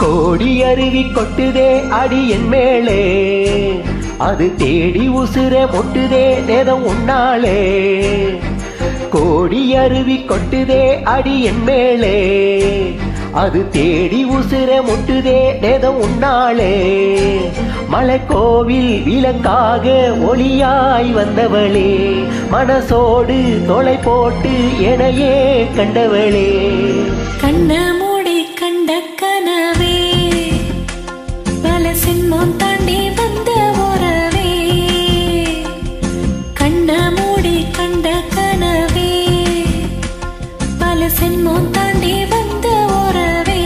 கோடி அருவி கொட்டுதே அடி என் மேலே, அது தேடி உசுர மொட்டுதே நேரம் உன்னாலே. கோடி அருவி கொட்டுதே அடி என் மேலே, அது தேடி உசுர மொட்டுதே நேரம் உன்னாலே. மலைக்கோவில் விளக்காக ஒளியாய் வந்தவளே, மனசோடு தொலை போட்டு எனையே கண்டவளே. கண்ண மூடி கண்ட கனவே, பல சின்மம் தாண்டி வந்த உறவே. கண்ண மூடி கண்ட கனவே, பல சின்மம் தாண்டி வந்த உறவே.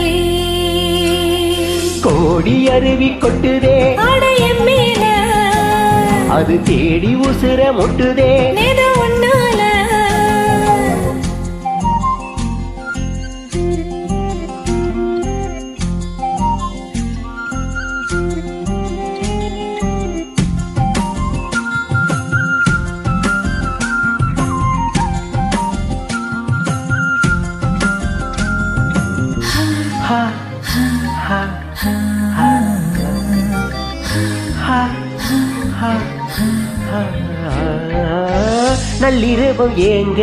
கோடி அருவி கொட்டுதே அடைய மேல, அது தேடி உசுர மொட்டுதே நேரம் உன்னால. நள்ளிரவு ஏங்க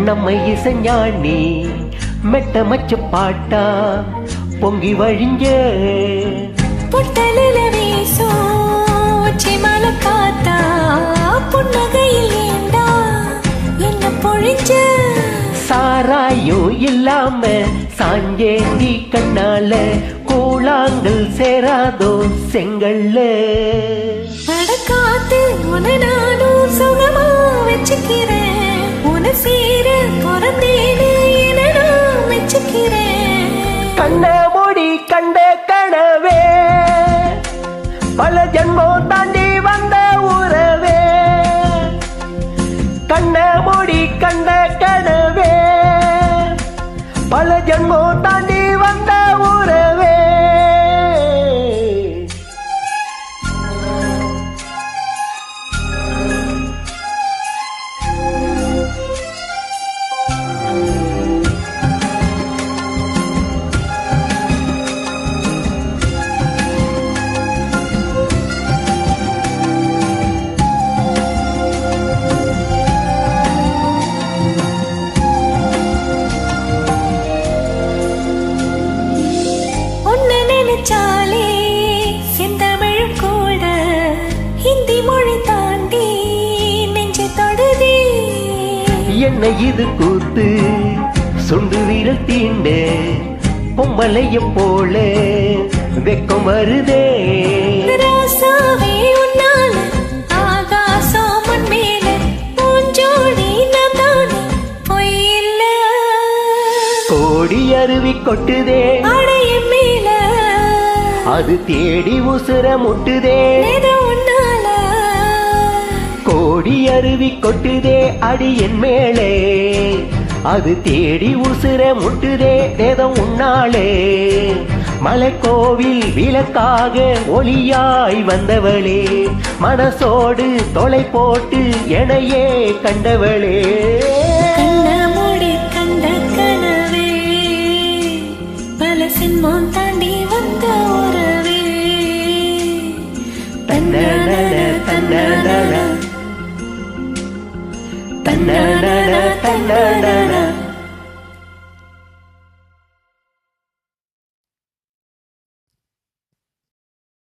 நம்மை இசைஞானி மெட்ட மச்ச பாட்டா பொங்கி வழிஞ்ச. பொட்டலில வீசும் சிமல காத்தா, புன்னகையில் ஏண்டா என்ன பொழிஞ்ச. சாராயும் இல்லாம சாஞ்சேந்தி கண்ணால கூழாங்கல் சேராதோ செங்கல்ல. படக்காத்து உன நானும் சுகமா வச்சுக்கிறேன், உன சீர பிறந்தேன்னு என நான் வச்சுக்கிறேன். கண்ண மூடி கண்ட கனவே, பல ஜன்மம் தாண்டி வந்த உறவே. கண்ண மூடி கண்ட கனவே, பல ஜன்மம் தாண்டி வந்த உறவே. நினைச்சாலே செந்தமிழ் கூட ஹிந்தி மொழி தாண்டி நெஞ்சு தொடுதே. என்ன இது கூத்து சுண்டு விரல் தீண்ட பொம்பளைய போல வெக்கம் வருதே. ராசாவே உன்னால ஆகாசம் முன் மேல பூஞ்சோடி நதானே பொய் இல்ல. கோடி அருவி கொட்டுதே அடைய மேல, அது தேடி உசுர முட்டுதே நேரம் உன்னால. கோடி அருவி கொட்டுதே அடி என் மேலே, அது தேடி உசுர முட்டுதே நேரம் உன்னாலே. மலைக்கோவில் விளக்காக ஒளியாய் வந்தவளே, மனசோடு தொலை போட்டு எனையே கண்டவளே. கண்ண மூடி கண்ட கனவே, பல சின்மம் தாண்டி வந்த உறவே. தன்னன தன்னன தன்னன தன்னன